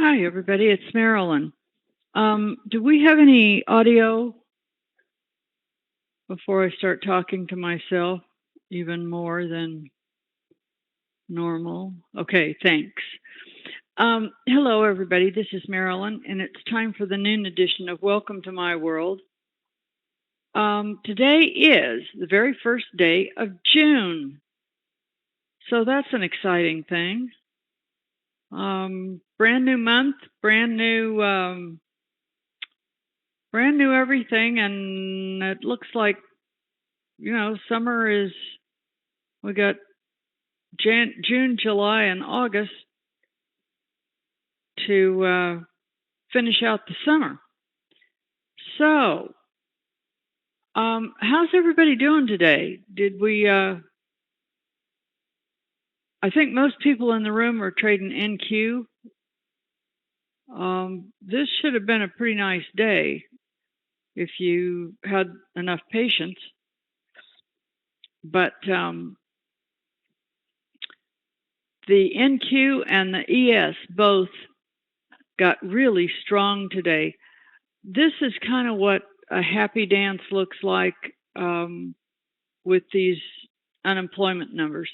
Hi, everybody. It's Marilyn. Do we have any audio before I start talking to myself even more than normal? Okay, thanks. Hello, everybody. This is Marilyn, and it's time for the noon edition of Welcome to My World. Today is the very first day of June, so that's an exciting thing. Brand new month, brand new everything, and it looks like, summer is, we got June, July, and August to finish out the summer. So, how's everybody doing today? I think most people in the room are trading NQ. This should have been a pretty nice day if you had enough patience. But the NQ and the ES both got really strong today. This is kind of what a happy dance looks like with these unemployment numbers.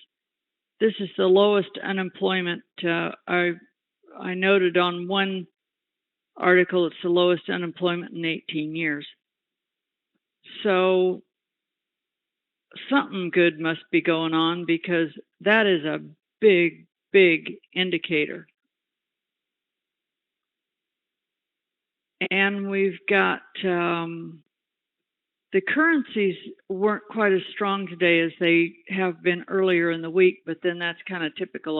This is the lowest unemployment. I noted on one article it's the lowest unemployment in 18 years. So something good must be going on, because that is a big, big indicator. And we've got the currencies weren't quite as strong today as they have been earlier in the week, but then that's kind of typical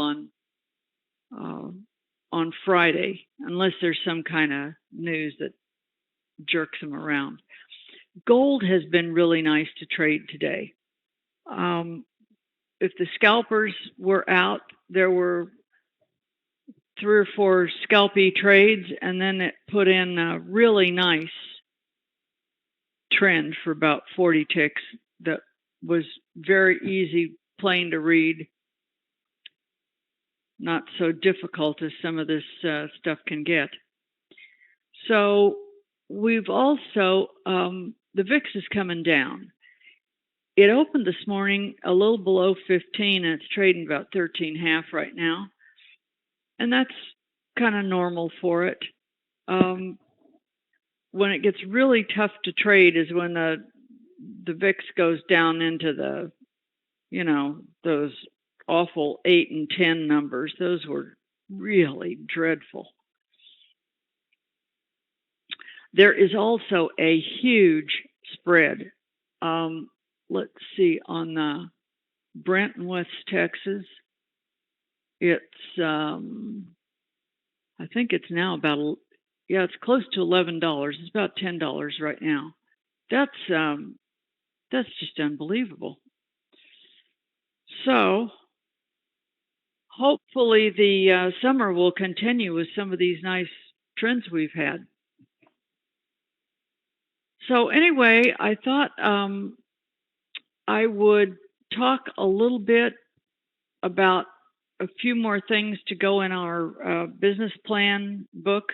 on Friday, unless there's some kind of news that jerks them around. Gold has been really nice to trade today. If the scalpers were out, there were 3 or 4 scalpy trades, and then it put in a really nice trend for about 40 ticks that was very easy, plain to read, not so difficult as some of this stuff can get. So we've also, the VIX is coming down. It opened this morning a little below 15, and it's trading about 13.5 right now. And that's kind of normal for it. When it gets really tough to trade is when the VIX goes down into the, those awful 8 and 10 numbers. Those were really dreadful. There is also a huge spread. Let's see, on the Brent in West Texas, it's, I think it's now about, it's close to $11. It's about $10 right now. That's just unbelievable. So hopefully the summer will continue with some of these nice trends we've had. So anyway, I thought I would talk a little bit about a few more things to go in our business plan book,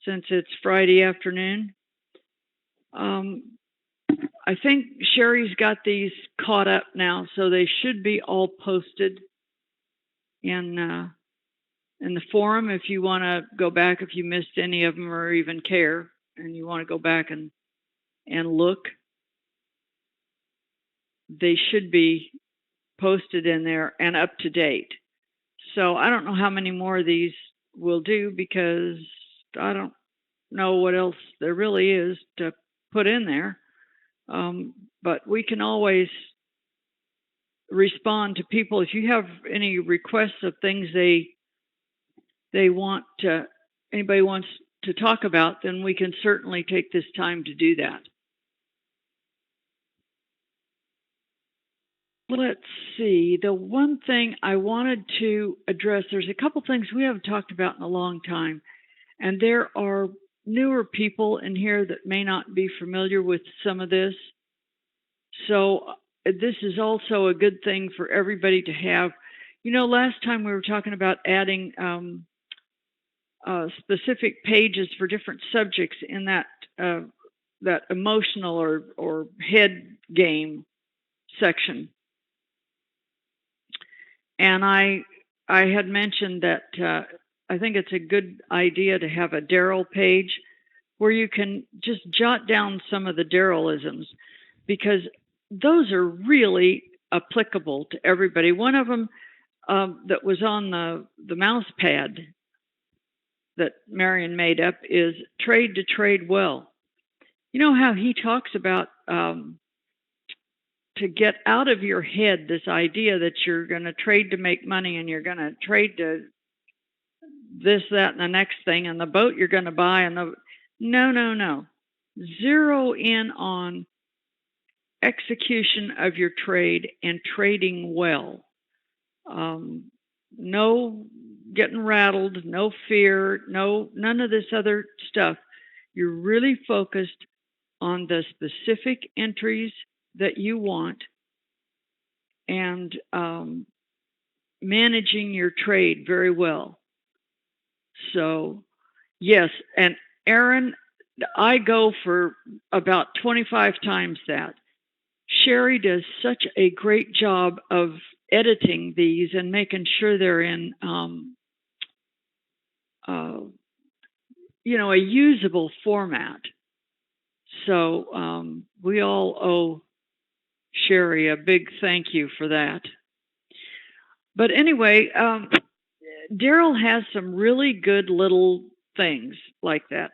since it's Friday afternoon. I think Sherry's got these caught up now, so they should be all posted in the forum. If you want to go back, if you missed any of them or even care, and you want to go back and look, they should be posted in there and up to date. So I don't know how many more of these we'll do, because I don't know what else there really is to put in there. But we can always respond to people. If you have any requests of things they want to, anybody wants to talk about, then we can certainly take this time to do that. Let's see. The one thing I wanted to address, there's a couple things we haven't talked about in a long time, and there are newer people in here that may not be familiar with some of this. So this is also a good thing for everybody to have. Last time we were talking about adding specific pages for different subjects in that emotional or head game section. And I had mentioned that I think it's a good idea to have a Daryl page where you can just jot down some of the Darylisms, because those are really applicable to everybody. One of them that was on the mouse pad that Marion made up is trade to trade well. You know how he talks about to get out of your head this idea that you're going to trade to make money and you're going to trade to this, that, and the next thing, and the boat you're going to buy, and no. Zero in on execution of your trade and trading well. No getting rattled, no fear, none of this other stuff. You're really focused on the specific entries that you want and managing your trade very well. So, yes, and Aaron, I go for about 25 times that. Sherry does such a great job of editing these and making sure they're in, a usable format. So we all owe Sherry a big thank you for that. But anyway, Daryl has some really good little things like that.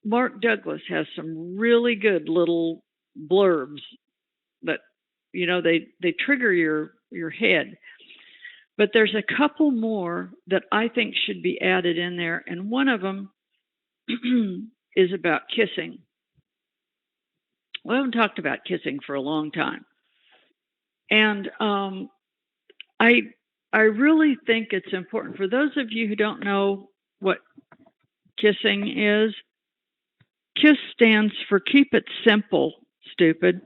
Mark Douglas has some really good little blurbs that they trigger your head. But there's a couple more that I think should be added in there, and one of them is about kissing. We haven't talked about kissing for a long time, and I really think it's important for those of you who don't know what kissing is. KISS stands for Keep It Simple, Stupid.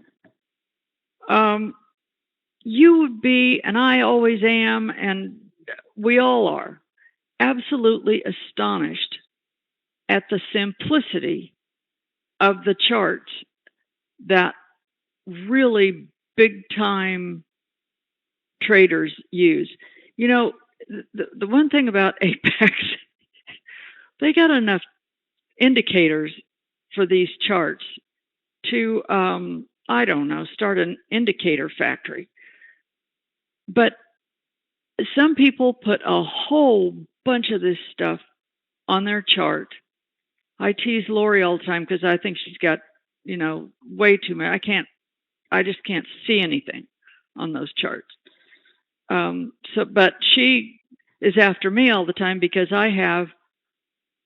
You would be, and I always am, and we all are, absolutely astonished at the simplicity of the charts that really big time traders use. The one thing about Apex, they got enough indicators for these charts to, I don't know, start an indicator factory. But some people put a whole bunch of this stuff on their chart. I tease Lori all the time because I think she's got, way too much. I just can't see anything on those charts. But she is after me all the time because I have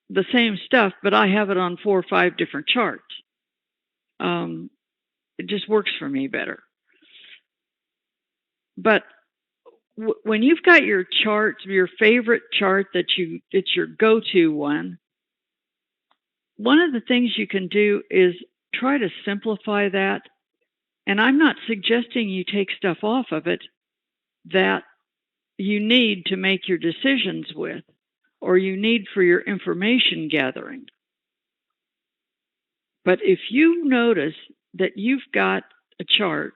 the same stuff, but I have it on 4 or 5 different charts. It just works for me better. But when you've got your charts, your favorite chart it's your go-to one of the things you can do is try to simplify that. And I'm not suggesting you take stuff off of it that you need to make your decisions with, or you need for your information gathering. But if you notice that you've got a chart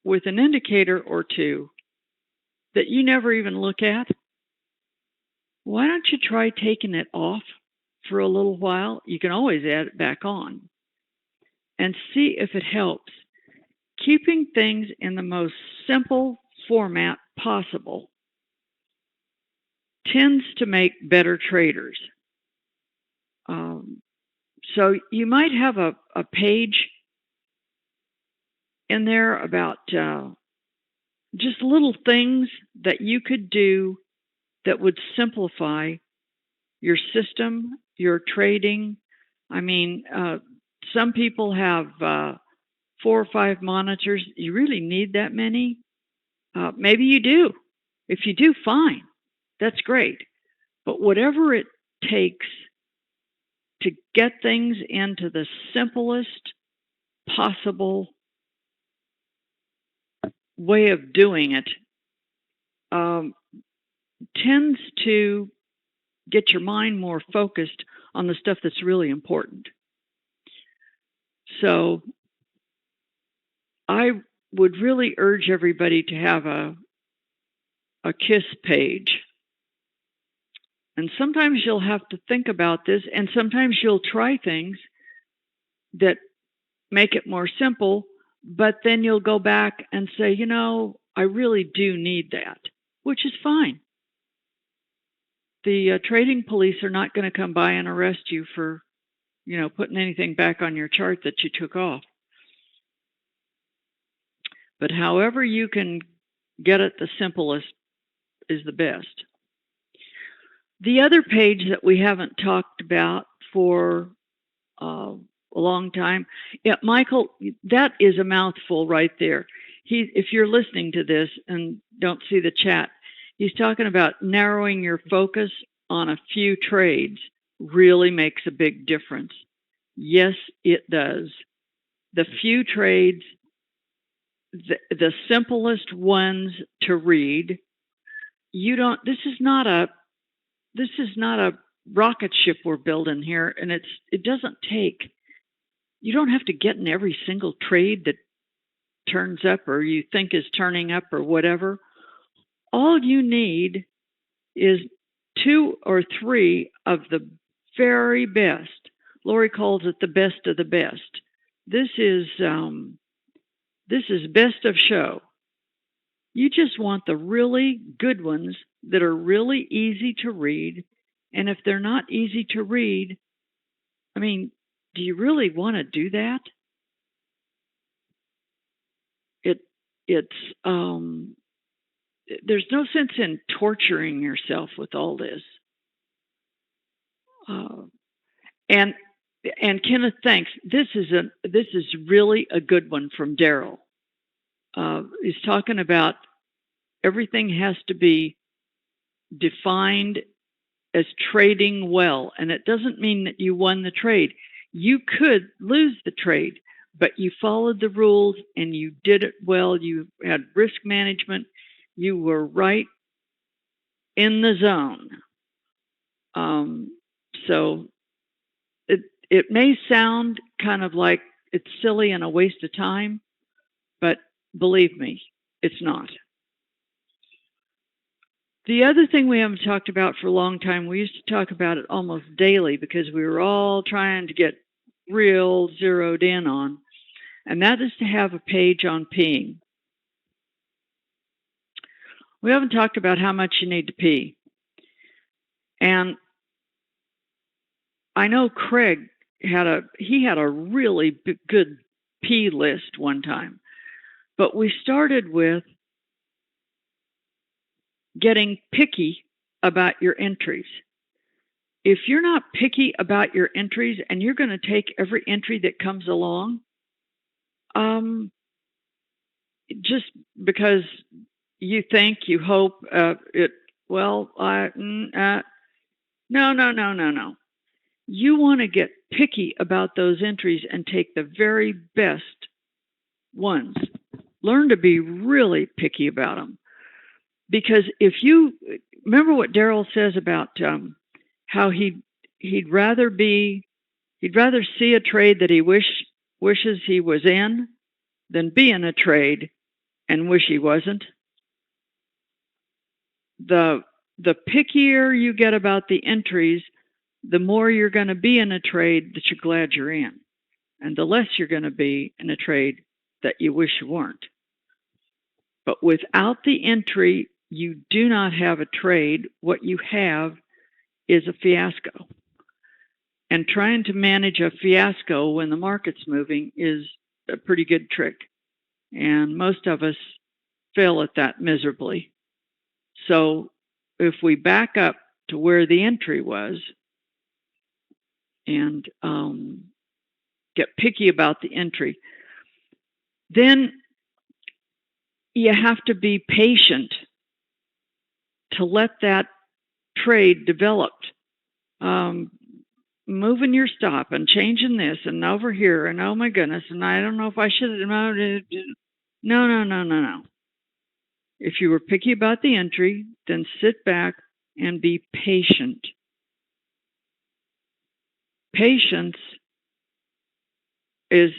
with an indicator or two that you never even look at, why don't you try taking it off for a little while? You can always add it back on and see if it helps. Keeping things in the most simple format possible tends to make better traders. So you might have a page in there about just little things that you could do that would simplify your system, your trading. I mean, some people have 4 or 5 monitors. You really need that many? Maybe you do. If you do, fine. That's great. But whatever it takes to get things into the simplest possible way of doing it tends to get your mind more focused on the stuff that's really important. So I would really urge everybody to have a KISS page. And sometimes you'll have to think about this, and sometimes you'll try things that make it more simple, but then you'll go back and say, I really do need that, which is fine. The trading police are not going to come by and arrest you for, putting anything back on your chart that you took off. But however you can get it the simplest is the best. The other page that we haven't talked about for a long time, yeah, Michael, that is a mouthful right there. If you're listening to this and don't see the chat, he's talking about narrowing your focus on a few trades really makes a big difference. Yes, it does. The few trades, the simplest ones to read, this is not a rocket ship we're building here, and it doesn't take, you don't have to get in every single trade that turns up or you think is turning up or whatever. All you need is 2 or 3 of the very best. Lori calls it the best of the best. This is best of show. You just want the really good ones that are really easy to read. And if they're not easy to read, do you really want to do that? There's no sense in torturing yourself with all this. And Kenneth, thanks. This is really a good one from Daryl. He's talking about everything has to be defined as trading well, and it doesn't mean that you won the trade. You could lose the trade, but you followed the rules and you did it well. You had risk management. You were right in the zone. So it may sound kind of like it's silly and a waste of time, but believe me, it's not. The other thing we haven't talked about for a long time, we used to talk about it almost daily because we were all trying to get real zeroed in on, and that is to have a page on peeing. We haven't talked about how much you need to pee. And I know Craig had a really good pee list one time, but we started with getting picky about your entries. If you're not picky about your entries and you're going to take every entry that comes along, just because you think, you hope no. You want to get picky about those entries and take the very best ones. Learn to be really picky about them. Because if you remember what Daryl says about how he'd rather see a trade that he wishes he was in than be in a trade and wish he wasn't. The pickier you get about the entries, the more you're going to be in a trade that you're glad you're in, and the less you're going to be in a trade that you wish you weren't. But without the entry, you do not have a trade. What you have is a fiasco. And trying to manage a fiasco when the market's moving is a pretty good trick. And most of us fail at that miserably. So if we back up to where the entry was and get picky about the entry, then you have to be patient to let that trade develop. Moving your stop and changing this and over here and oh my goodness, and I don't know if I should have. No. If you were picky about the entry, then sit back and be patient. patience is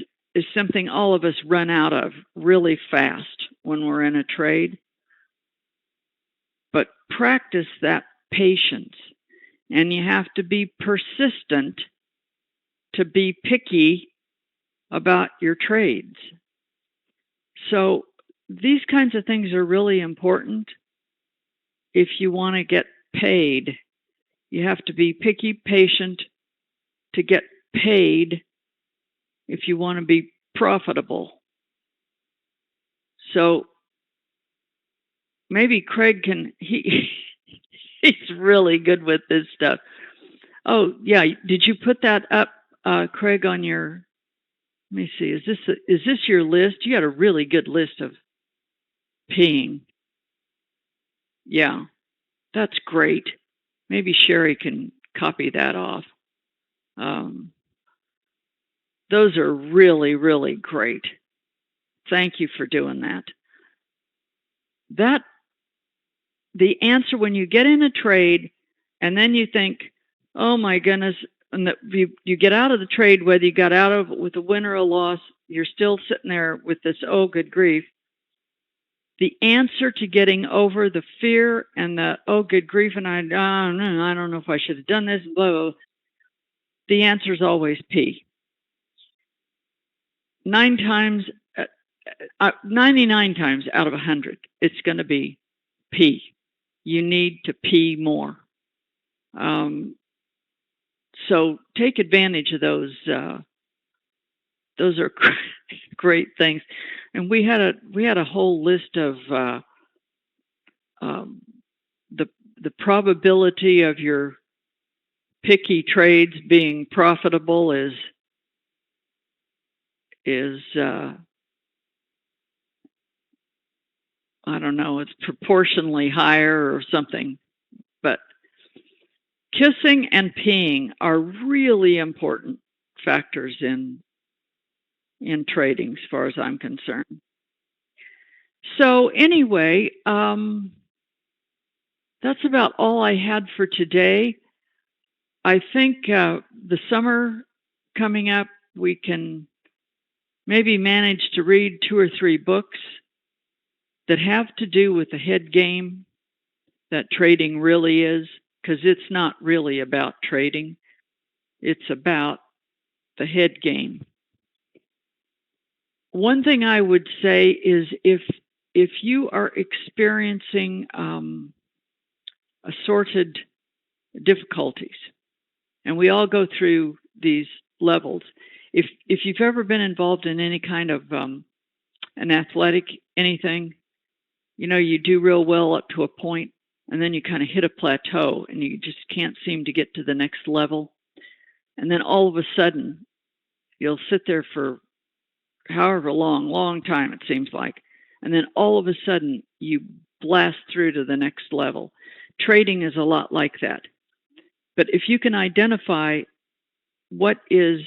something all of us run out of really fast when we're in a trade. But practice that patience, and you have to be persistent to be picky about your trades. So these kinds of things are really important. If you want to get paid, you have to be picky, patient to get paid if you want to be profitable. So maybe Craig he's really good with this stuff. Oh, yeah. Did you put that up, Craig, on your, let me see, is this your list? You got a really good list of peeing. Yeah, that's great. Maybe Sherry can copy that off. Those are really, really great. Thank you for doing that. The answer when you get in a trade and then you think, oh my goodness, and that you get out of the trade, whether you got out of it with a win or a loss, you're still sitting there with this, oh good grief. The answer to getting over the fear and the, oh good grief, and I don't know if I should have done this, blah, blah, blah. The answer is always P. 99 times out of 100, it's going to be P. You need to P more. So take advantage of those. Those are great things. And we had a whole list of the probability of your picky trades being profitable is I don't know, it's proportionally higher or something. But kissing and peeing are really important factors in trading as far as I'm concerned. So anyway, that's about all I had for today. I think the summer coming up, we can maybe manage to read 2 or 3 books that have to do with the head game that trading really is, because it's not really about trading. It's about the head game. One thing I would say is if you are experiencing assorted difficulties, and we all go through these levels, if you've ever been involved in any kind of an athletic anything, you know, you do real well up to a point, and then you kind of hit a plateau and you just can't seem to get to the next level. And then all of a sudden, you'll sit there for however long time it seems like. And then all of a sudden, you blast through to the next level. Trading is a lot like that. But if you can identify what is,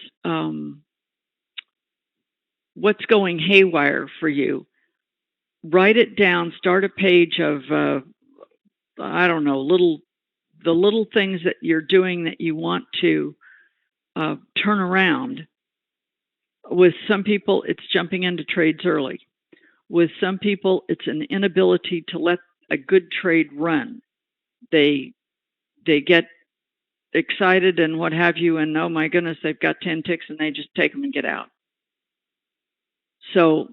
what's going haywire for you, write it down, start a page of, I don't know, the little things that you're doing that you want to turn around. With some people, it's jumping into trades early. With some people, it's an inability to let a good trade run. They get excited and what have you, and oh my goodness, they've got 10 ticks and they just take them and get out. So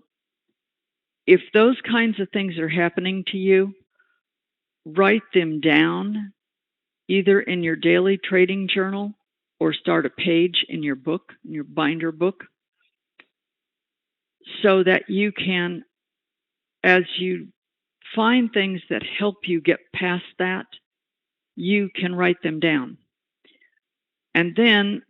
if those kinds of things are happening to you, write them down either in your daily trading journal or start a page in your book, in your binder book, so that you can, as you find things that help you get past that, you can write them down. And then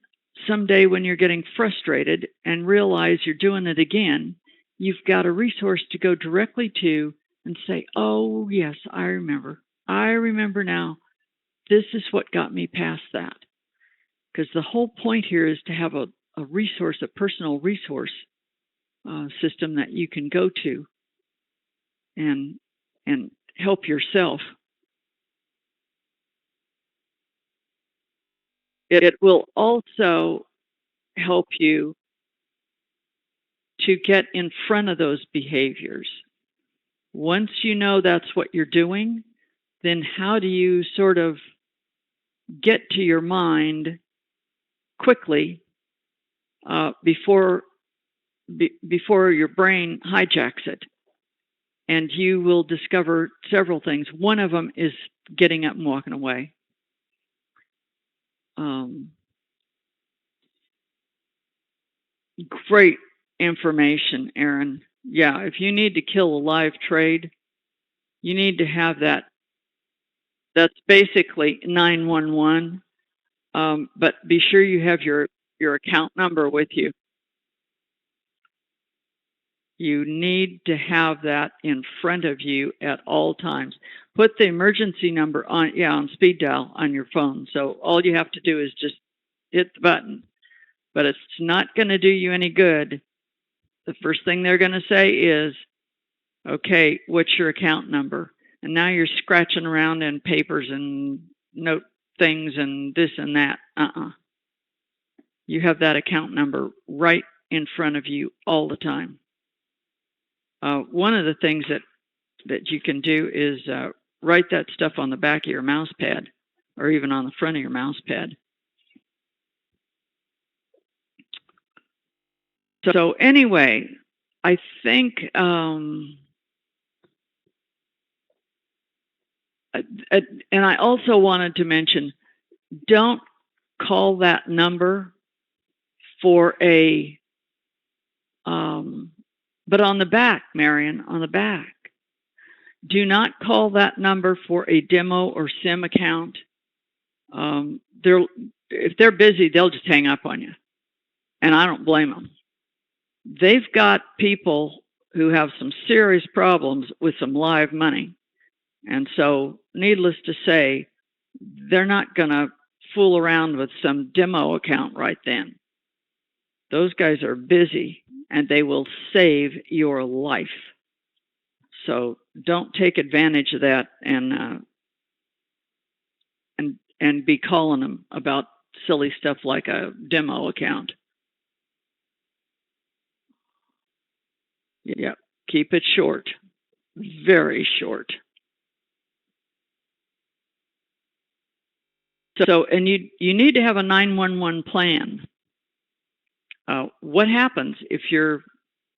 someday when you're getting frustrated and realize you're doing it again, you've got a resource to go directly to and say, oh, yes, I remember. I remember now. This is what got me past that. Because the whole point here is to have a resource, a personal resource system that you can go to and help yourself. it will also help you to get in front of those behaviors. Once you know that's what you're doing, then how do you sort of get to your mind quickly before your brain hijacks it? And you will discover several things. One of them is getting up and walking away. Great information, Aaron. Yeah, if you need to kill a live trade, you need to have that. That's basically 911. But be sure you have your account number with you. You need to have that in front of you at all times. Put the emergency number on speed dial on your phone. So all you have to do is just hit the button. But it's not going to do you any good. The first thing they're going to say is, okay, what's your account number? And now you're scratching around in papers and note things and this and that. You have that account number right in front of you all the time. One of the things that you can do is write that stuff on the back of your mouse pad or even on the front of your mouse pad. So anyway, I think, and I also wanted to mention, don't call that number for a, but on the back, Marion, on the back, do not call that number for a demo or sim account. If they're busy, they'll just hang up on you. And I don't blame them. They've got people who have some serious problems with some live money. And so, needless to say, they're not going to fool around with some demo account right then. Those guys are busy and they will save your life. So don't take advantage of that and be calling them about silly stuff like a demo account. Yeah, keep it short, very short. So, and you need to have a 911 plan. What happens if your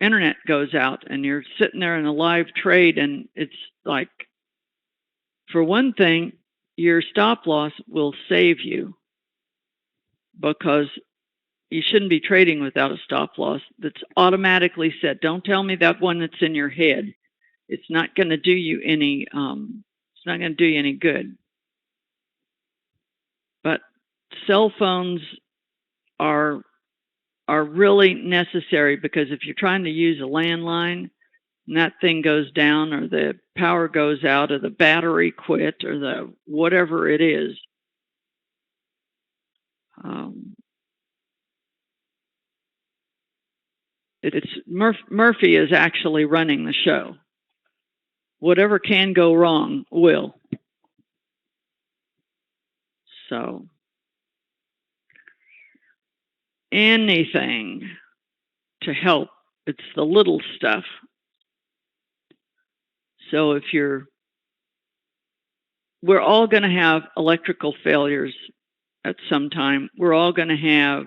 internet goes out and you're sitting there in a live trade and it's like, for one thing, your stop loss will save you because you shouldn't be trading without a stop loss that's automatically set. Don't tell me that one that's in your head. It's not going to do you any. It's not going to do you any good. But cell phones are really necessary because if you're trying to use a landline and that thing goes down or the power goes out or the battery quit or the whatever it is, it's Murphy is actually running the show. Whatever can go wrong will. So anything to help. It's the little stuff. So if we're all going to have electrical failures at some time. We're all going to have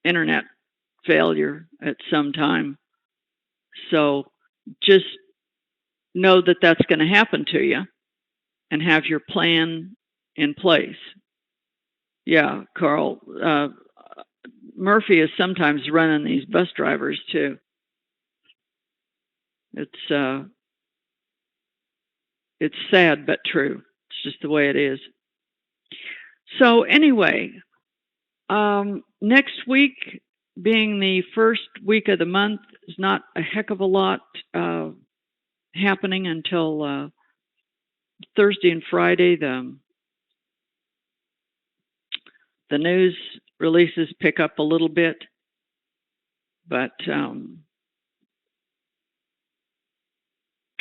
internet failure at some time. So just know that that's going to happen to you and have your plan in place. Yeah, Carl. Murphy is sometimes running these bus drivers too. It's sad but true. It's just the way it is. So anyway, next week being the first week of the month is not a heck of a lot happening until Thursday and Friday. The news releases pick up a little bit, but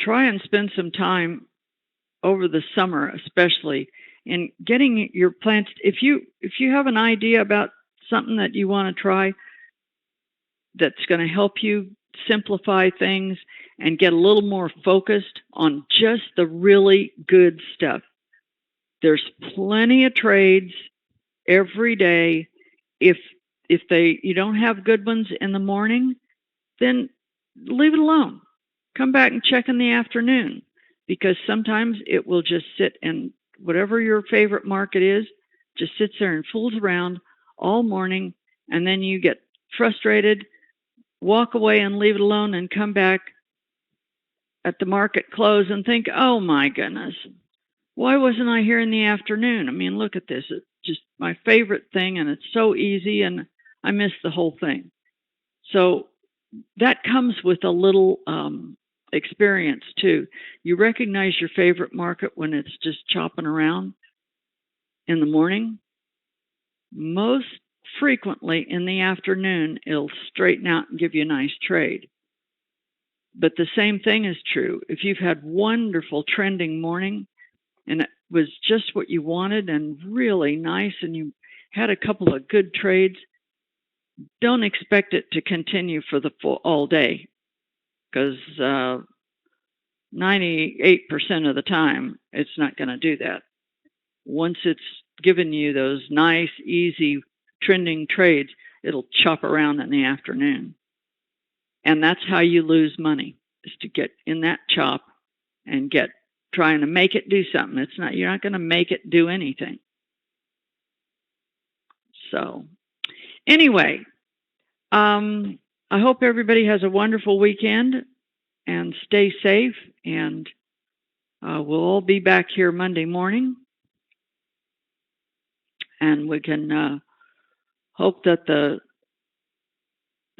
try and spend some time over the summer, especially in getting your plans. If you have an idea about something that you want to try that's going to help you simplify things and get a little more focused on just the really good stuff, there's plenty of trades every day. If you don't have good ones in the morning, then leave it alone. Come back and check in the afternoon, because sometimes it will just sit in whatever your favorite market is, just sits there and fools around all morning, and then you get frustrated, walk away and leave it alone, and come back at the market close and think, oh my goodness, why wasn't I here in the afternoon? I mean, look at this. It's just my favorite thing, and it's so easy, and I missed the whole thing. So that comes with a little experience too. You recognize your favorite market when it's just chopping around in the morning. Most frequently in the afternoon, it'll straighten out and give you a nice trade. But the same thing is true. If you've had wonderful trending morning and it was just what you wanted and really nice, and you had a couple of good trades, don't expect it to continue for the all day, because 98% of the time it's not going to do that. Once it's given you those nice, easy, trending trades, it'll chop around in the afternoon. And that's how you lose money, is to get in that chop and trying to make it do something. You're not going to make it do anything. So anyway, I hope everybody has a wonderful weekend and stay safe, and we'll all be back here Monday morning, and we can hope that the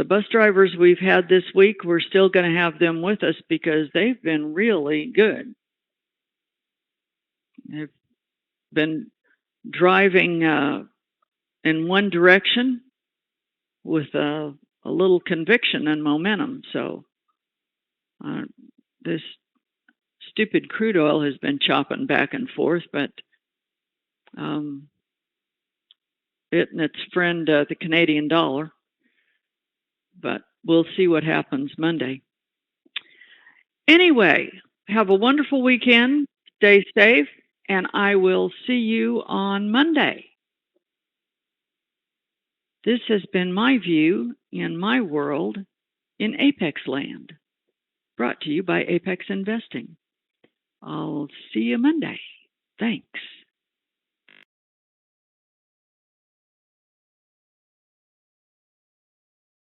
bus drivers we've had this week, we're still going to have them with us, because they've been really good. They've been driving in one direction with a little conviction and momentum. So this stupid crude oil has been chopping back and forth, but it and its friend, the Canadian dollar. But we'll see what happens Monday. Anyway, have a wonderful weekend. Stay safe, and I will see you on Monday. This has been my view in my world in Apex land, brought to you by Apex Investing. I'll see you Monday. Thanks.